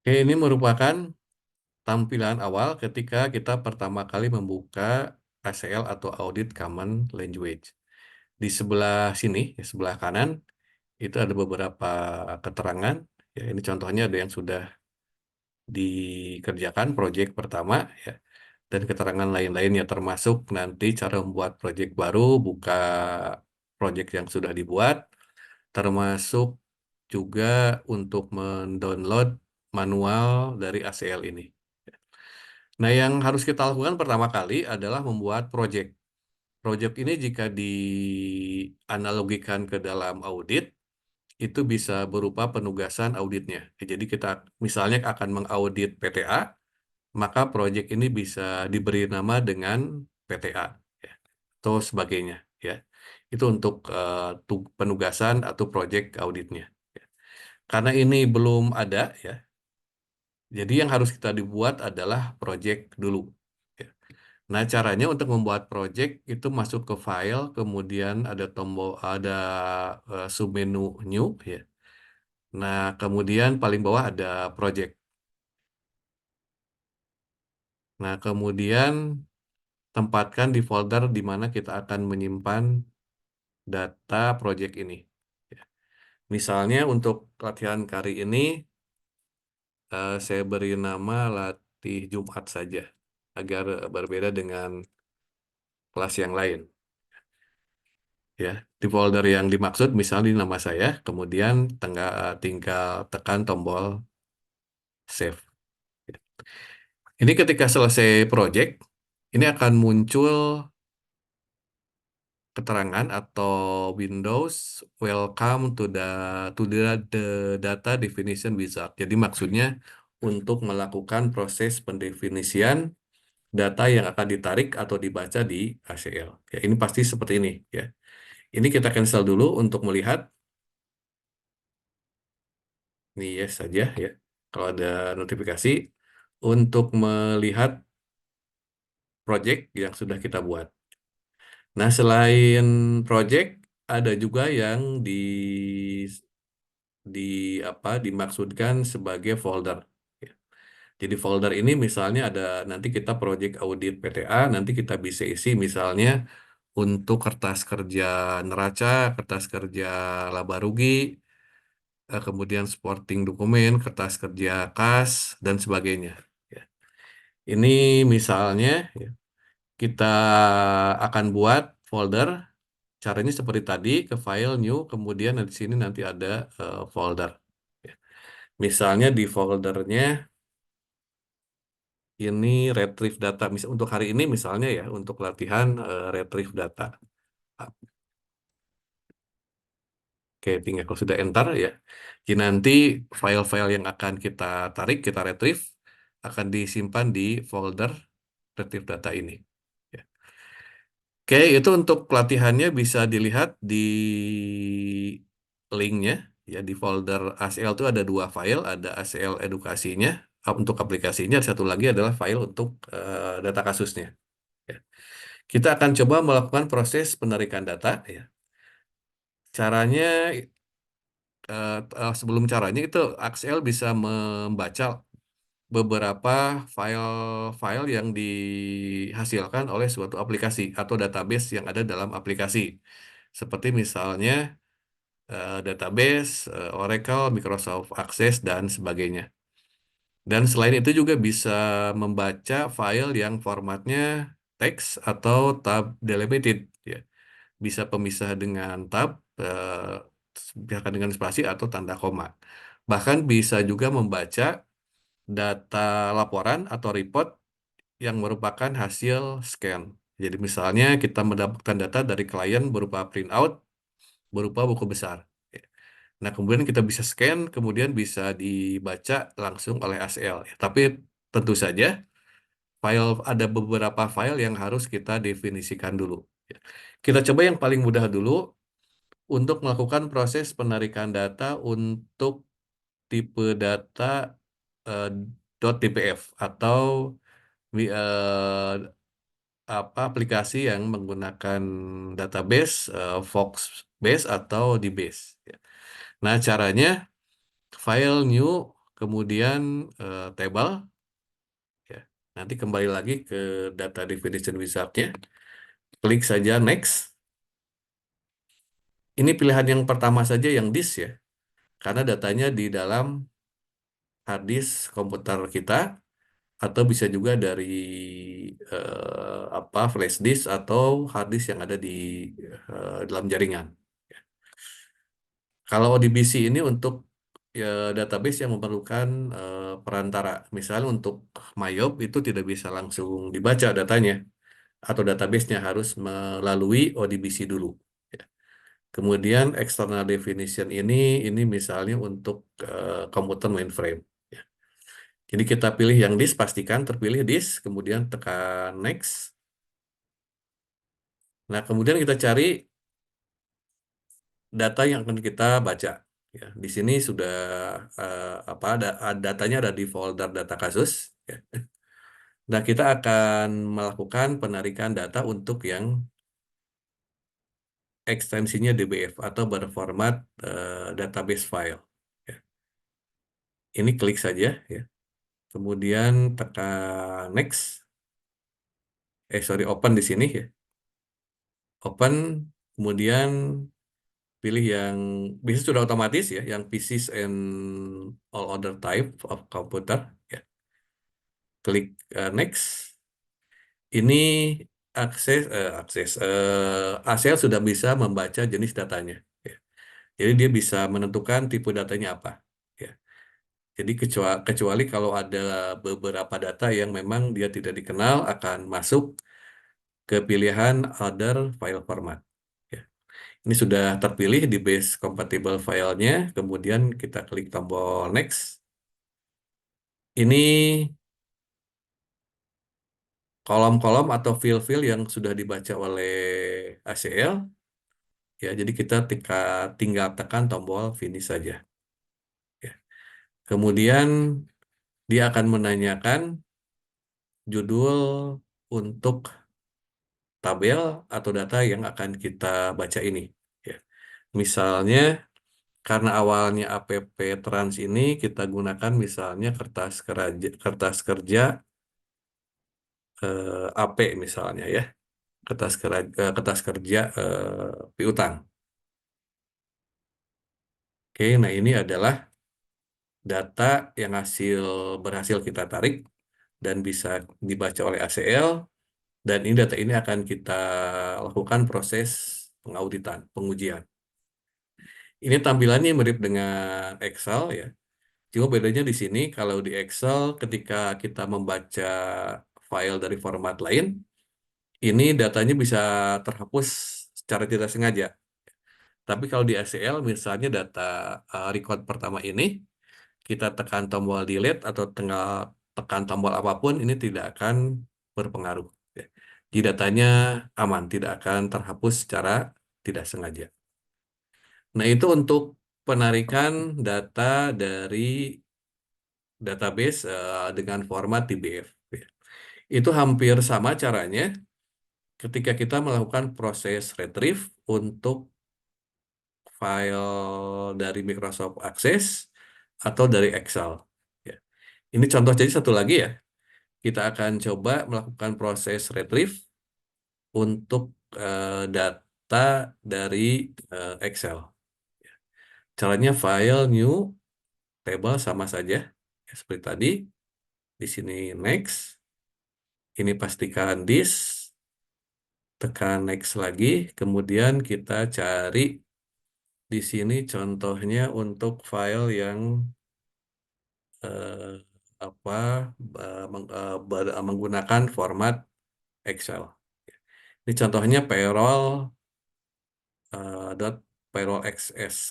Oke, ini merupakan tampilan awal ketika kita pertama kali membuka ACL atau Audit Common Language. Di sebelah sini, ya, sebelah kanan, itu ada beberapa keterangan. Ya, ini contohnya ada yang sudah dikerjakan proyek pertama, ya, dan keterangan lain-lainnya termasuk nanti cara membuat proyek baru, buka proyek yang sudah dibuat, termasuk juga untuk mendownload manual dari ACL ini. Nah, yang harus kita lakukan pertama kali adalah membuat project. Project ini jika dianalogikan ke dalam audit, itu bisa berupa penugasan auditnya. Jadi kita misalnya akan mengaudit PTA, maka project ini bisa diberi nama dengan PTA, ya, atau sebagainya. Ya. Itu untuk penugasan atau project auditnya. Ya. Karena ini belum ada, ya. Jadi yang harus kita dibuat adalah project dulu. Ya. Nah, caranya untuk membuat project itu masuk ke file, kemudian ada tombol, ada submenu new, ya. Nah, kemudian paling bawah ada project. Nah, kemudian tempatkan di folder di mana kita akan menyimpan data project ini. Ya. Misalnya untuk latihan kali ini, saya beri nama latih Jumat saja, agar berbeda dengan kelas yang lain. Ya, di folder yang dimaksud misalnya di nama saya, kemudian tinggal tekan tombol save. Ini ketika selesai project, ini akan muncul keterangan atau Windows welcome to the data definition wizard. Jadi maksudnya untuk melakukan proses pendefinisian data yang akan ditarik atau dibaca di ACL. Ya, ini pasti seperti ini, ya. Ini kita cancel dulu untuk melihat. Ini yes saja, ya. Kalau ada notifikasi untuk melihat project yang sudah kita buat. Nah, selain project ada juga yang di dimaksudkan sebagai folder. Ya. Jadi folder ini misalnya ada nanti kita project audit PTA, nanti kita bisa isi misalnya untuk kertas kerja neraca, kertas kerja laba rugi, kemudian supporting dokumen, kertas kerja kas, dan sebagainya. Ya. Ini misalnya, ya, kita akan buat folder. Caranya seperti tadi, ke file new, kemudian di sini nanti ada folder. Ya. Misalnya di foldernya ini retrieve data. Untuk hari ini misalnya, ya, untuk latihan retrieve data. Oke, tinggal kalau sudah enter, ya. Jadi nanti file-file yang akan kita tarik, kita retrieve, akan disimpan di folder retrieve data ini. Ya. Oke, itu untuk pelatihannya bisa dilihat di linknya, ya, di folder ACL itu ada dua file, ada ACL edukasinya untuk aplikasinya, satu lagi adalah file untuk data kasusnya. Ya. Kita akan coba melakukan proses penarikan data. Ya. Caranya, sebelum caranya itu ACL bisa membaca beberapa file-file yang dihasilkan oleh suatu aplikasi atau database yang ada dalam aplikasi. Seperti misalnya database, Oracle, Microsoft Access, dan sebagainya. Dan selain itu juga bisa membaca file yang formatnya teks atau tab delimited, ya. Bisa pemisah dengan tab, bisa dengan spasi atau tanda koma. Bahkan bisa juga membaca data laporan atau report yang merupakan hasil scan. Jadi misalnya kita mendapatkan data dari klien berupa printout, berupa buku besar. Nah, kemudian kita bisa scan, kemudian bisa dibaca langsung oleh ACL. Tapi tentu saja ada beberapa file yang harus kita definisikan dulu. Kita coba yang paling mudah dulu untuk melakukan proses penarikan data untuk tipe data eh, .dpf atau eh, aplikasi yang menggunakan database Fox Base atau DBase. Ya. Nah, caranya file new, kemudian table, ya. Nanti kembali lagi ke data definition wizard-nya, klik saja next. Ini pilihan yang pertama saja yang disk ya, karena datanya di dalam hard disk komputer kita, atau bisa juga dari flash disk atau hard disk yang ada di dalam jaringan. Kalau ODBC ini untuk ya, database yang memerlukan perantara. Misalnya untuk MYOB itu tidak bisa langsung dibaca datanya, atau database-nya harus melalui ODBC dulu. Ya. Kemudian external definition ini misalnya untuk komputer mainframe. Ya. Jadi kita pilih yang disk, pastikan terpilih disk, kemudian tekan next. Nah, kemudian kita cari data yang akan kita baca. Ya, di sini sudah datanya ada di folder data kasus. Ya. Nah, kita akan melakukan penarikan data untuk yang ekstensinya DBF atau berformat database file. Ya. Ini klik saja, ya. Kemudian tekan next. Open di sini ya. Open, kemudian pilih yang bisa sudah otomatis ya, yang PCs and all other type of computer. Ya. Klik next. Ini ACL sudah bisa membaca jenis datanya. Ya. Jadi dia bisa menentukan tipe datanya apa. Ya. Jadi kecuali kalau ada beberapa data yang memang dia tidak dikenal akan masuk ke pilihan other file format. Ya. Ini sudah terpilih di base compatible filenya. Kemudian kita klik tombol next. Ini kolom-kolom atau fill-fill yang sudah dibaca oleh ACL. Ya, jadi kita tinggal tekan tombol finish saja. Ya. Kemudian dia akan menanyakan judul untuk tabel atau data yang akan kita baca ini. Ya. Misalnya karena awalnya app trans ini kita gunakan misalnya kertas kerja AP misalnya ya. Kertas kerja piutang. Oke, nah ini adalah data yang berhasil kita tarik dan bisa dibaca oleh ACL, dan ini data ini akan kita lakukan proses pengauditan, pengujian. Ini tampilannya mirip dengan Excel ya. Cuma bedanya di sini kalau di Excel ketika kita membaca file dari format lain, ini datanya bisa terhapus secara tidak sengaja. Tapi kalau di ACL misalnya data record pertama ini, kita tekan tombol delete atau tekan tombol apapun, ini tidak akan berpengaruh. Ya. Jadi datanya aman, tidak akan terhapus secara tidak sengaja. Nah, itu untuk penarikan data dari database dengan format DBF. Ya. Itu hampir sama caranya ketika kita melakukan proses retrieve untuk file dari Microsoft Access atau dari Excel. Ya. Ini contoh jadi satu lagi ya. Kita akan coba melakukan proses retrieve untuk data dari Excel. Caranya file new table sama saja ya, seperti tadi. Di sini next. Ini pastikan this. Tekan next lagi. Kemudian kita cari di sini contohnya untuk file yang eh, apa menggunakan format Excel. Ini contohnya dot payroll xls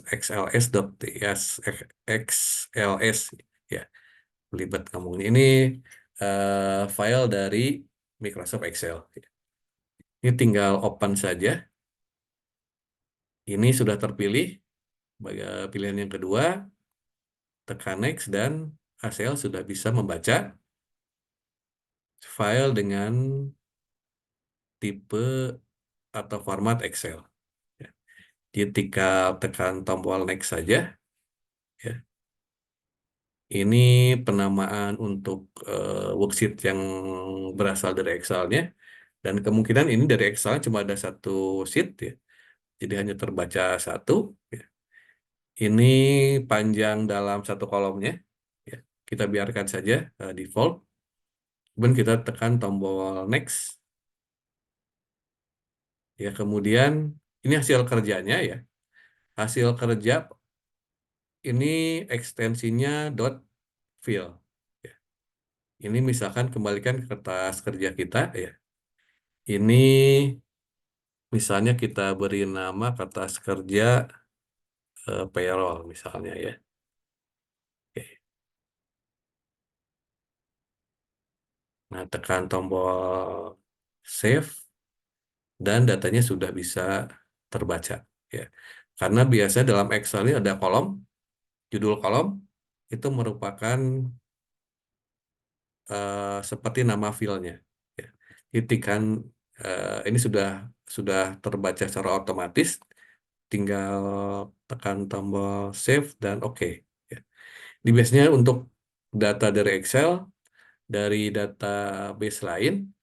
dot ts xls ya, belibet kamu ini file dari Microsoft Excel. Ini tinggal open saja. Ini sudah terpilih pilihan yang kedua, tekan next dan ACL sudah bisa membaca file dengan tipe atau format Excel. Ya. Jadi tinggal tekan tombol next saja. Ya. Ini penamaan untuk worksheet yang berasal dari Excelnya, dan kemungkinan ini dari Excel cuma ada satu sheet ya, jadi hanya terbaca satu. Ya. Ini panjang dalam satu kolomnya, ya. Kita biarkan saja default. Kemudian kita tekan tombol next, ya. Kemudian ini hasil kerjanya ya. Hasil kerja ini ekstensinya dot fill. Ya. Ini misalkan kembalikan ke kertas kerja kita ya. Ini misalnya kita beri nama kertas kerja payroll misalnya ya. Oke. Nah, tekan tombol save dan datanya sudah bisa terbaca ya. Karena biasa dalam Excel ini ada kolom, judul kolom itu merupakan seperti nama filenya. Ya. Ketikan ini sudah terbaca secara otomatis, tinggal tekan tombol save dan oke. Ya. Di biasanya untuk data dari Excel, dari database lain,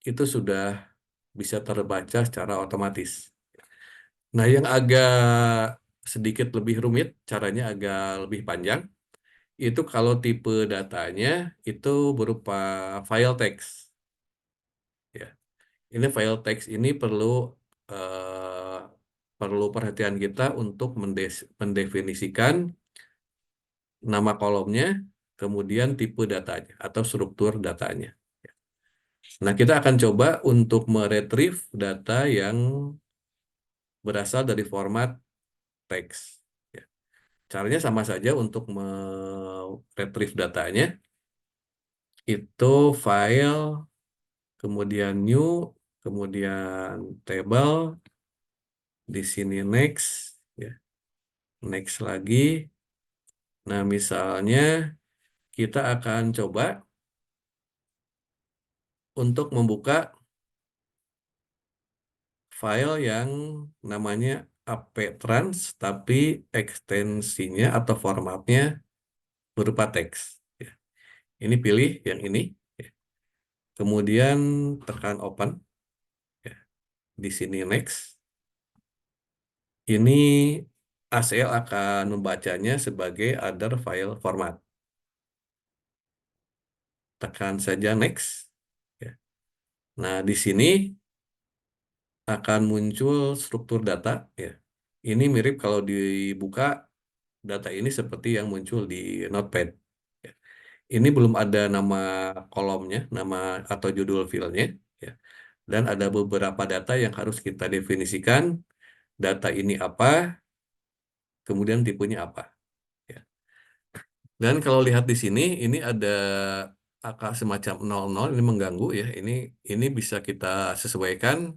itu sudah bisa terbaca secara otomatis. Nah, yang agak sedikit lebih rumit, caranya agak lebih panjang, itu kalau tipe datanya itu berupa file text. Ya. Ini file text ini eh, perlu perhatian kita untuk mendefinisikan nama kolomnya, kemudian tipe datanya atau struktur datanya. Nah, kita akan coba untuk meretrieve data yang berasal dari format teks. Ya. Caranya sama saja untuk meretrieve datanya, itu file, kemudian new, kemudian table, di sini next, ya. Next lagi. Nah, misalnya kita akan coba untuk membuka file yang namanya aptrans, tapi ekstensinya atau formatnya berupa teks. Ya. Ini pilih yang ini. Ya. Kemudian tekan open. Ya. Di sini next. Ini ACL akan membacanya sebagai other file format. Tekan saja next. Ya. Nah, di sini akan muncul struktur data. Ya. Ini mirip kalau dibuka data ini seperti yang muncul di Notepad. Ya. Ini belum ada nama kolomnya, nama atau judul filenya, ya. Dan ada beberapa data yang harus kita definisikan. Data ini apa, kemudian tipenya apa. Ya. Dan kalau lihat di sini, ini ada angka semacam 00, ini mengganggu ya. Ini bisa kita sesuaikan.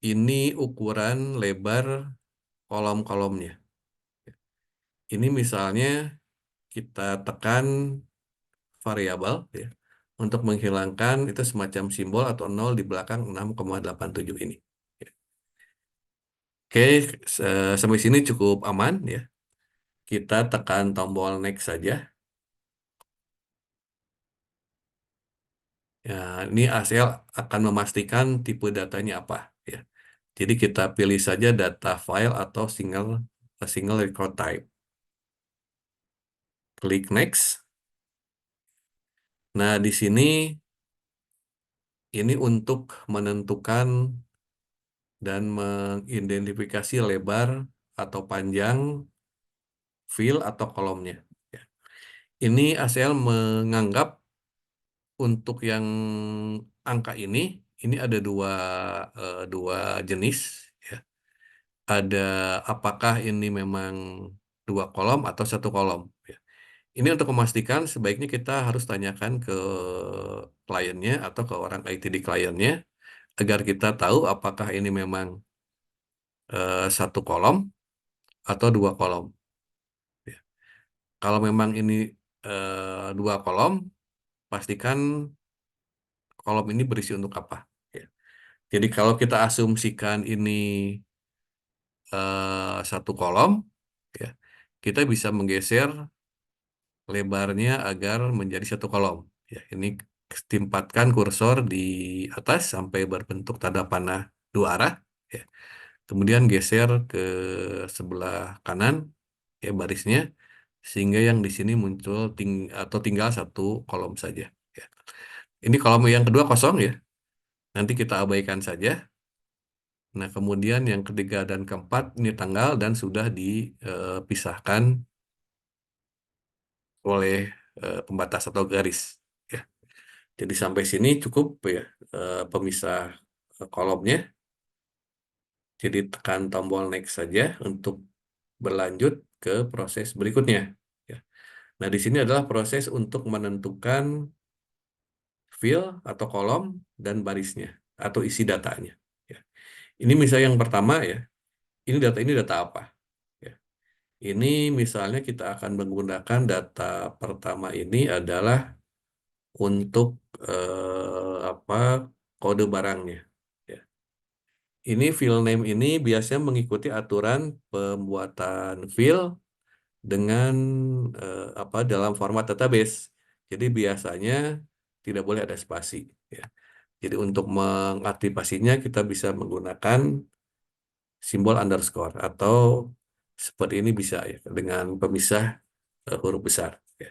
Ini ukuran lebar kolom-kolomnya. Ini misalnya kita tekan variabel ya, untuk menghilangkan itu semacam simbol atau nol di belakang 6,87 ini. Ya. Oke, sampai sini cukup aman ya. Kita tekan tombol next saja. Ya, ini ACL akan memastikan tipe datanya apa ya. Jadi kita pilih saja data file atau single record type. Klik next. Nah, di sini ini untuk menentukan dan mengidentifikasi lebar atau panjang fill atau kolomnya. Ya. Ini ACL menganggap untuk yang angka ini ada dua jenis. Ya. Ada apakah ini memang dua kolom atau satu kolom. Ya. Ini untuk memastikan sebaiknya kita harus tanyakan ke kliennya atau ke orang IT di kliennya agar kita tahu apakah ini memang satu kolom atau dua kolom. Ya. Kalau memang ini dua kolom, pastikan kolom ini berisi untuk apa. Ya. Jadi kalau kita asumsikan ini satu kolom, ya, kita bisa menggeser lebarnya agar menjadi satu kolom. Ya, ini tempatkan kursor di atas sampai berbentuk tanda panah dua arah. Ya. Kemudian geser ke sebelah kanan ya barisnya sehingga yang di sini muncul atau tinggal satu kolom saja. Ya. Ini kolom yang kedua kosong ya. Nanti kita abaikan saja. Nah, kemudian yang ketiga dan keempat ini tanggal dan sudah dipisahkan oleh pembatas atau garis. Ya. Jadi sampai sini cukup ya pemisah kolomnya. Jadi tekan tombol next saja untuk berlanjut ke proses berikutnya. Ya. Nah, di sini adalah proses untuk menentukan field atau kolom dan barisnya atau isi datanya. Ya. Ini misalnya yang pertama ya, ini data apa? Ya. Ini misalnya kita akan menggunakan data pertama ini adalah untuk apa kode barangnya. Ya. Ini file name ini biasanya mengikuti aturan pembuatan file dengan apa dalam format database. Jadi biasanya tidak boleh ada spasi. Ya. Jadi untuk mengaktifasinya kita bisa menggunakan simbol underscore atau seperti ini bisa ya dengan pemisah huruf besar. Ya.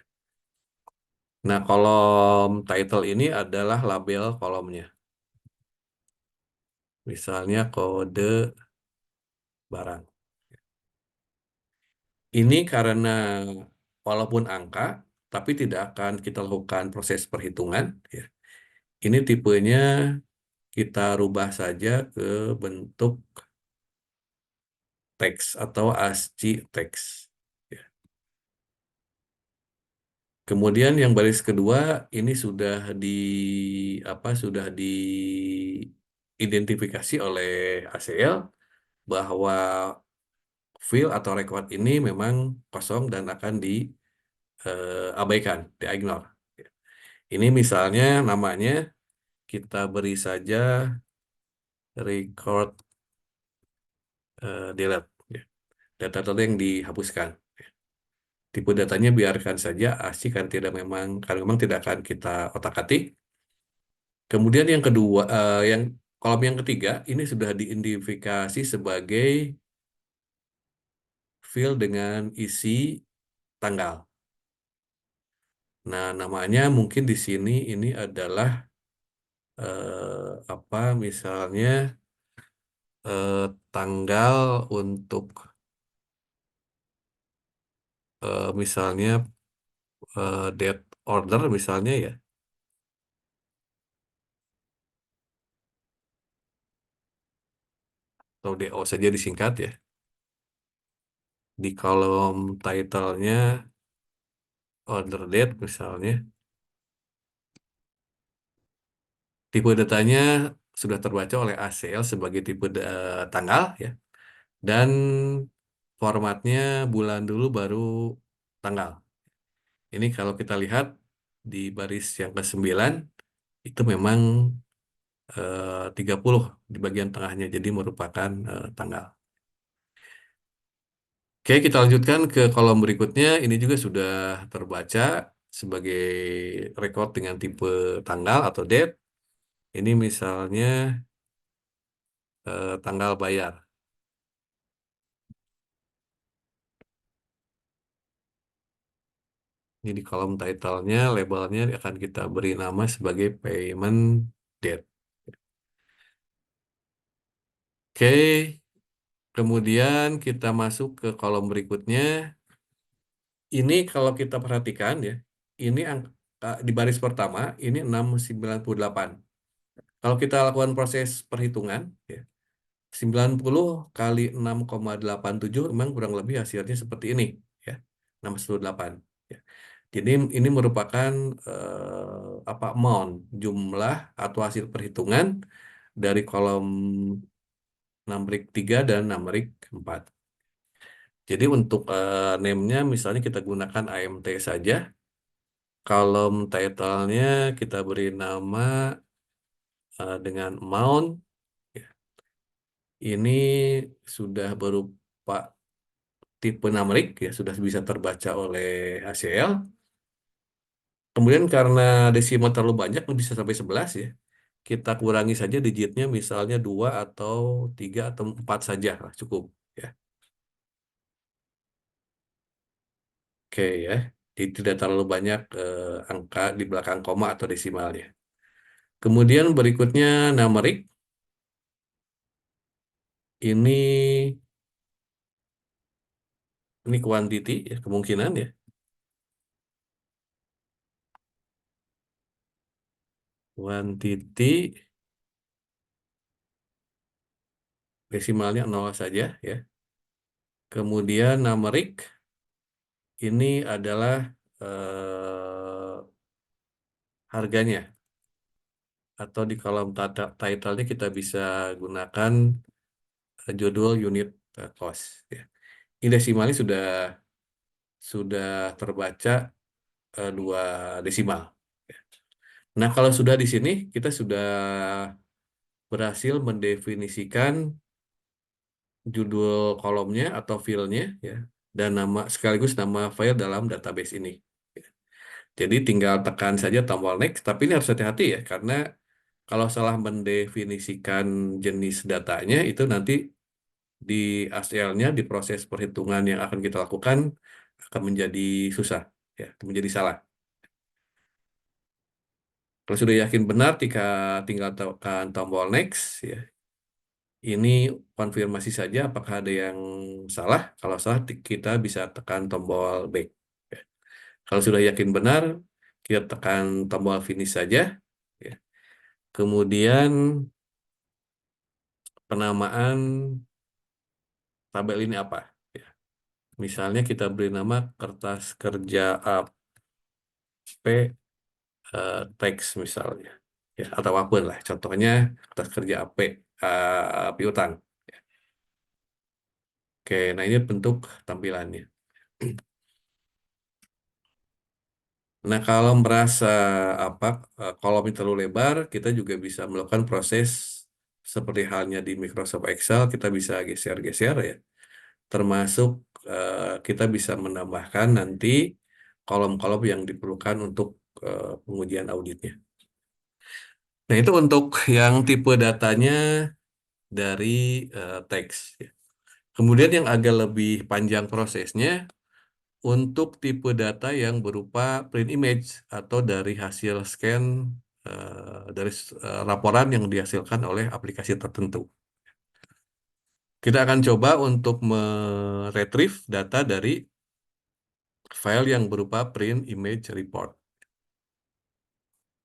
Nah, kolom title ini adalah label kolomnya. Misalnya kode barang. Ini karena walaupun angka, tapi tidak akan kita lakukan proses perhitungan. Ya. Ini tipenya kita rubah saja ke bentuk teks atau ASCII teks. Ya. Kemudian yang baris kedua ini sudah sudah diidentifikasi oleh ACL bahwa file atau record ini memang kosong dan akan diabaikan, di-ignore. Ini misalnya namanya kita beri saja record delete, ya. Data-data yang dihapuskan. Tipe datanya biarkan saja asik karena memang tidak akan kita otak-atik. Kemudian yang kedua, yang kolom yang ketiga ini sudah diidentifikasi sebagai field dengan isi tanggal. Nah, namanya mungkin di sini ini adalah apa misalnya eh, tanggal untuk misalnya date order misalnya ya atau DO saja disingkat ya. Di kolom title-nya order date misalnya. Tipe datanya sudah terbaca oleh ACL sebagai tipe tanggal ya. Dan formatnya bulan dulu baru tanggal. Ini kalau kita lihat di baris yang ke-9 itu memang 30 di bagian tengahnya jadi merupakan tanggal. Oke, kita lanjutkan ke kolom berikutnya. Ini juga sudah terbaca sebagai record dengan tipe tanggal atau date. Ini misalnya tanggal bayar. Ini di kolom title-nya, labelnya akan kita beri nama sebagai payment date. Oke, kemudian kita masuk ke kolom berikutnya. Ini kalau kita perhatikan ya, ini di baris pertama ini 698. Kalau kita lakukan proses perhitungan, ya, 90 kali 6,87 memang kurang lebih hasilnya seperti ini, ya, 698. Ya. Jadi ini merupakan apa amount, jumlah atau hasil perhitungan dari kolom numerik 3 dan numerik 4. Jadi untuk name-nya misalnya kita gunakan AMT saja. Kolom title-nya kita beri nama dengan amount. Ya. Ini sudah berupa tipe numerik ya sudah bisa terbaca oleh ACL. Kemudian karena desimal terlalu banyak, bisa sampai 11 ya. Kita kurangi saja digitnya misalnya 2 atau 3 atau 4 saja lah cukup ya. Oke ya. Jadi tidak terlalu banyak angka di belakang koma atau desimalnya. Kemudian berikutnya numerik. Ini ini quantity ya, kemungkinan ya. Quantity desimalnya 0 saja ya. Kemudian numerik ini adalah harganya, atau di kolom title-nya kita bisa gunakan judul unit cost ya. Ini desimalnya sudah terbaca dua desimal. Nah, kalau sudah di sini kita sudah berhasil mendefinisikan judul kolomnya atau filenya ya, dan nama sekaligus nama file dalam database ini. Jadi tinggal tekan saja tombol next, tapi ini harus hati-hati ya, karena kalau salah mendefinisikan jenis datanya itu nanti di ACL-nya, di proses perhitungan yang akan kita lakukan akan menjadi susah ya, menjadi salah. Kalau sudah yakin benar, tinggal tekan tombol next ya. Ini konfirmasi saja apakah ada yang salah. Kalau salah, kita bisa tekan tombol back. Ya. Kalau sudah yakin benar, kita tekan tombol finish saja. Ya. Kemudian penamaan tabel ini apa? Ya. Misalnya kita beri nama kertas kerja AP teks misalnya. Ya, atau apapun lah. Contohnya kertas kerja AP piutang. Oke, nah ini bentuk tampilannya. Nah, kalau merasa apa kolomnya terlalu lebar, kita juga bisa melakukan proses seperti halnya di Microsoft Excel, kita bisa geser-geser ya. Termasuk kita bisa menambahkan nanti kolom-kolom yang diperlukan untuk pengujian auditnya. Nah, itu untuk yang tipe datanya dari teks. Ya. Kemudian yang agak lebih panjang prosesnya untuk tipe data yang berupa print image atau dari hasil scan dari laporan yang dihasilkan oleh aplikasi tertentu. Kita akan coba untuk meretrieve data dari file yang berupa print image report.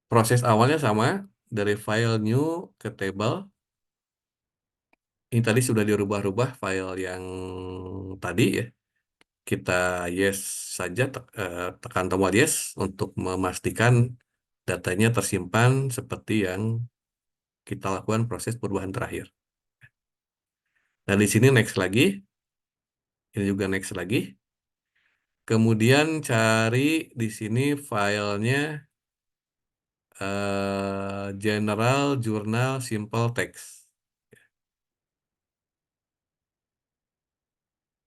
Proses awalnya sama, dari file new ke table. Ini tadi sudah dirubah-rubah file yang tadi ya. Kita yes saja, tekan tombol yes untuk memastikan datanya tersimpan seperti yang kita lakukan proses perubahan terakhir. Dan di sini next lagi, ini juga next lagi. Kemudian cari di sini filenya General Journal Simple Text.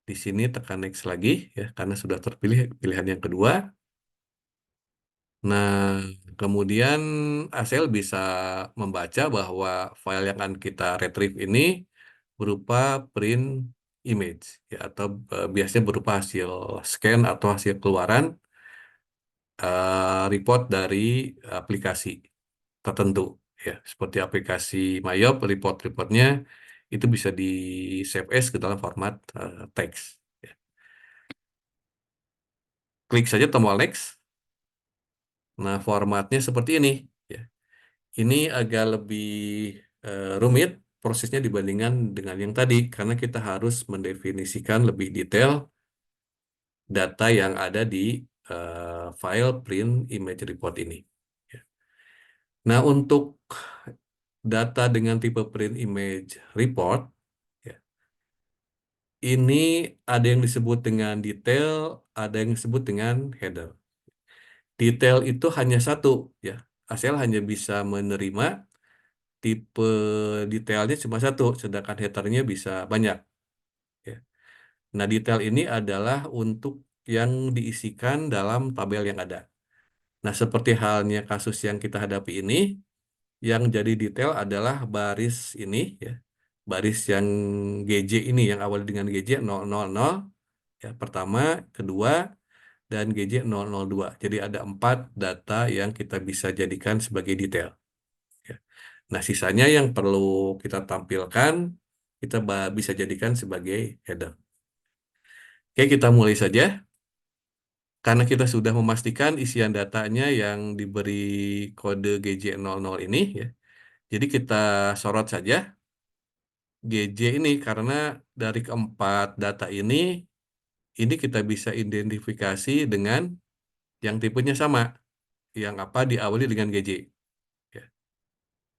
Di sini tekan next lagi ya, karena sudah terpilih pilihan yang kedua. Nah, kemudian ACL bisa membaca bahwa file yang akan kita retrieve ini berupa print image ya, atau biasanya berupa hasil scan atau hasil keluaran report dari aplikasi tertentu ya, seperti aplikasi Mayop, report-reportnya itu bisa di save as ke dalam format teks ya. Klik saja tombol next. Nah, formatnya seperti ini ya. Ini agak lebih rumit prosesnya dibandingkan dengan yang tadi, karena kita harus mendefinisikan lebih detail data yang ada di file print image report ini. Ya. Nah, untuk data dengan tipe print image report, ya, ini ada yang disebut dengan detail, ada yang disebut dengan header. Detail itu hanya satu, ya. ACL hanya bisa menerima tipe detailnya cuma satu, sedangkan headernya bisa banyak. Ya. Nah, detail ini adalah untuk yang diisikan dalam tabel yang ada. Nah, seperti halnya kasus yang kita hadapi ini, yang jadi detail adalah baris ini, ya, baris yang GJ ini, yang awal dengan GJ 000, ya, pertama, kedua, dan GJ 002. Jadi ada 4 data yang kita bisa jadikan sebagai detail. Ya. Nah, sisanya yang perlu kita tampilkan, kita bisa jadikan sebagai header. Oke, kita mulai saja. Karena kita sudah memastikan isian datanya yang diberi kode GJ00 ini, ya. Jadi kita sorot saja GJ ini karena dari keempat data ini kita bisa identifikasi dengan yang tipenya sama, yang apa diawali dengan GJ. Ya.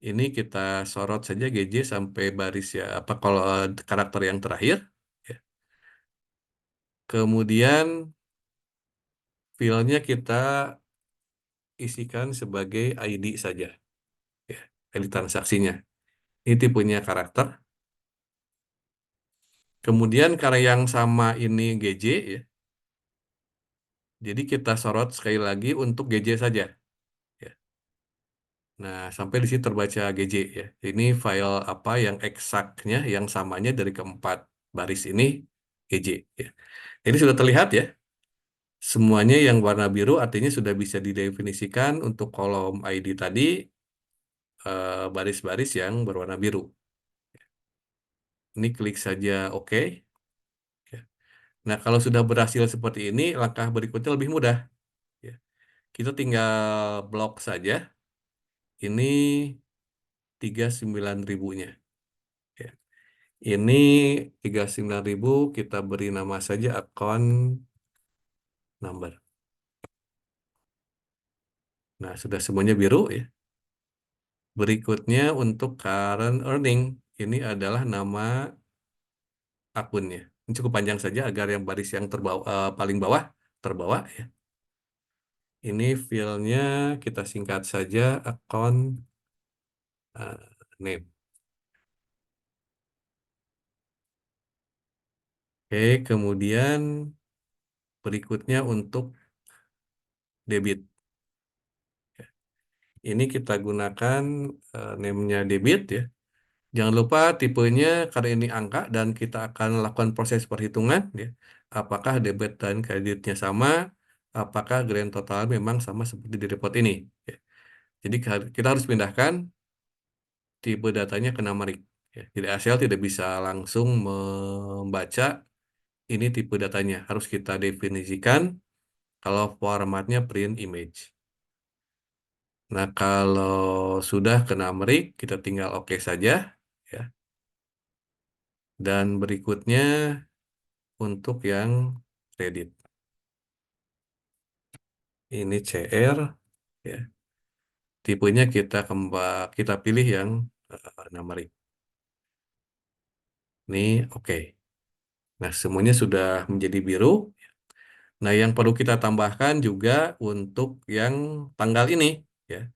Ini kita sorot saja GJ sampai baris ya apa kalau karakter yang terakhir. Ya. Kemudian filenya kita isikan sebagai ID saja, ya, ID transaksinya. Ini tipenya karakter. Kemudian karena yang sama ini GJ, ya, jadi kita sorot sekali lagi untuk GJ saja. Ya. Nah, sampai di sini terbaca GJ, ya. Ini file apa yang eksaknya, yang samanya dari keempat baris ini GJ. Ya. Ini sudah terlihat, ya. Semuanya yang warna biru artinya sudah bisa didefinisikan untuk kolom ID tadi, baris-baris yang berwarna biru. Ini klik saja OK. Ya. Nah, kalau sudah berhasil seperti ini, langkah berikutnya lebih mudah. Ya. Kita tinggal blok saja. Ini 39.000-nya. Ya. Ini 39.000 kita beri nama saja account number. Nah, sudah semuanya biru, ya. Berikutnya untuk current earning. Ini adalah nama akunnya. Ini cukup panjang saja agar yang baris yang paling bawah terbawa, ya. Ini filenya kita singkat saja account name. Oke, kemudian berikutnya untuk debit. Ini kita gunakan name-nya debit, ya. Jangan lupa tipenya karena ini angka dan kita akan lakukan proses perhitungan, ya. Apakah debit dan kreditnya sama, apakah grand total memang sama seperti di report ini. Ya. Jadi kita harus pindahkan tipe datanya ke numerik. Ya. Jadi ASL tidak bisa langsung membaca ini tipe datanya. Harus kita definisikan kalau formatnya print image. Nah, kalau sudah ke numerik, kita tinggal oke saja, ya. Dan berikutnya untuk yang kredit. Ini CR, ya. Tipenya kita pilih yang numerik. Ini oke. Nah, semuanya sudah menjadi biru. Nah, yang perlu kita tambahkan juga untuk yang tanggal ini, ya.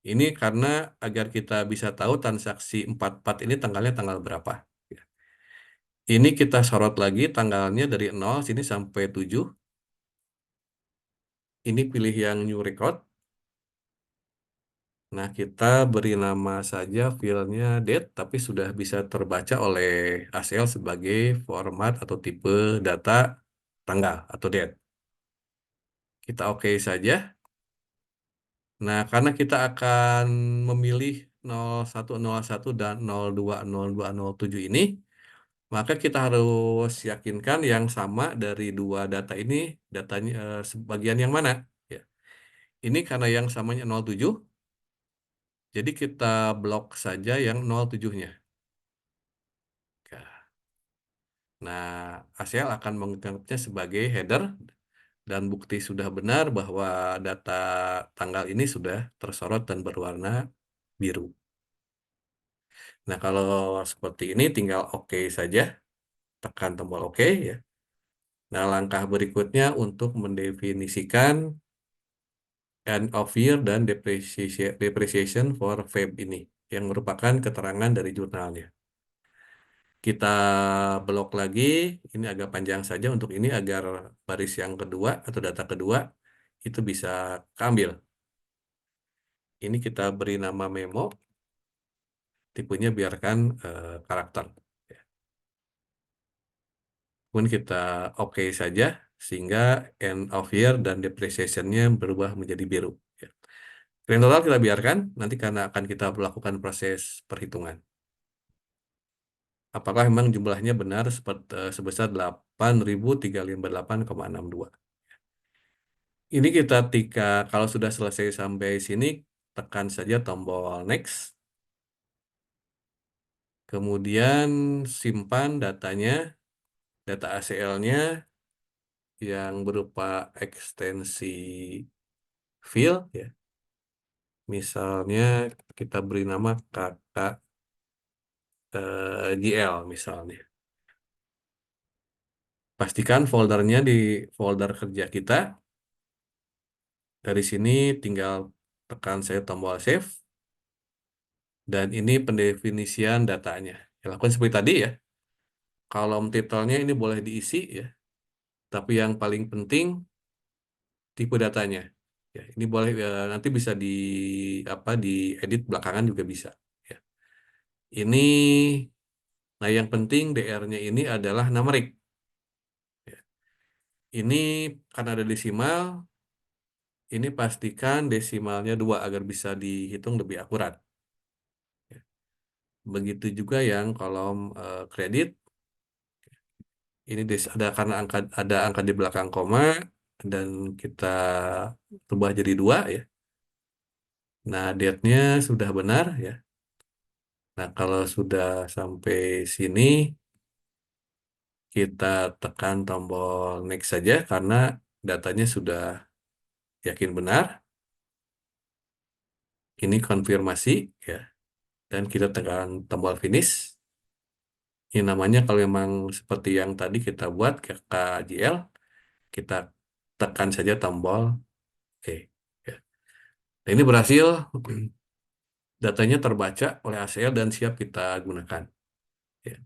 Ini karena agar kita bisa tahu transaksi 44 ini tanggalnya tanggal berapa. Ya. Ini kita sorot lagi tanggalnya dari 0 sini sampai 7. Ini pilih yang new record. Nah, kita beri nama saja filenya date, tapi sudah bisa terbaca oleh ACL sebagai format atau tipe data tanggal atau date. Kita oke saja. Nah, karena kita akan memilih 0101 dan 020207 ini, maka kita harus yakinkan yang sama dari dua data ini, datanya sebagian yang mana. Ya. Ini karena yang samanya 07, jadi kita blok saja yang 07-nya. Nah, ACL akan menganggapnya sebagai header dan bukti sudah benar bahwa data tanggal ini sudah tersorot dan berwarna biru. Nah, kalau seperti ini tinggal oke saja, tekan tombol oke, ya. Nah, langkah berikutnya untuk mendefinisikan end of year dan depreciation for Feb ini yang merupakan keterangan dari jurnalnya. Kita blok lagi, ini agak panjang saja untuk ini agar baris yang kedua atau data kedua itu bisa keambil. Ini kita beri nama memo, tipenya biarkan karakter. Kemudian kita oke saja, sehingga end of year dan depreciation-nya berubah menjadi biru. Ya. Grand total kita biarkan, nanti karena akan kita melakukan proses perhitungan. Apakah memang jumlahnya benar sebesar 8.358,62. Ini kita kalau sudah selesai sampai sini, tekan saja tombol next. Kemudian simpan datanya, data ACL-nya yang berupa ekstensi field, ya. Misalnya kita beri nama kakak GL misalnya. Pastikan foldernya di folder kerja kita. Dari sini tinggal tekan saya tombol save. Dan ini pendefinisian datanya. Ya, lakukan seperti tadi ya. Kolom titelnya ini boleh diisi ya. Tapi yang paling penting tipe datanya. Ya, ini boleh nanti bisa diedit belakangan juga bisa. Ya. Ini, nah yang penting DR-nya ini adalah numerik. Ya. Ini karena ada desimal, ini pastikan desimalnya 2 agar bisa dihitung lebih akurat. Ya. Begitu juga yang kolom kredit, ini ada angka di belakang koma dan kita rubah jadi 2 ya. Nah, date-nya sudah benar ya. Nah, kalau sudah sampai sini, kita tekan tombol next saja karena datanya sudah yakin benar. Ini konfirmasi ya. Dan kita tekan tombol finish. Ini namanya kalau memang seperti yang tadi kita buat ke KJL, kita tekan saja tombol E. Ya. Nah, ini berhasil, datanya terbaca oleh ACL dan siap kita gunakan. Ya.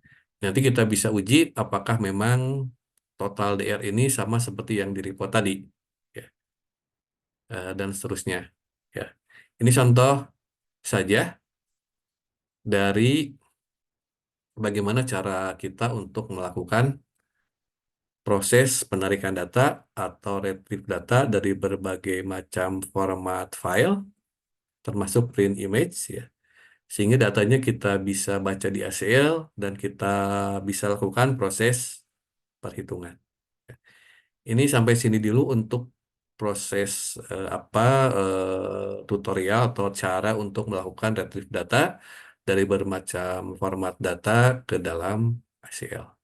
Nanti kita bisa uji apakah memang total DR ini sama seperti yang di report tadi. Ya. Dan seterusnya. Ya. Ini contoh saja dari bagaimana cara kita untuk melakukan proses penarikan data atau retrieve data dari berbagai macam format file, termasuk print image, ya. Sehingga datanya kita bisa baca di ACL dan kita bisa lakukan proses perhitungan. Ini sampai sini dulu untuk proses tutorial atau cara untuk melakukan retrieve data dari bermacam format data ke dalam ACL.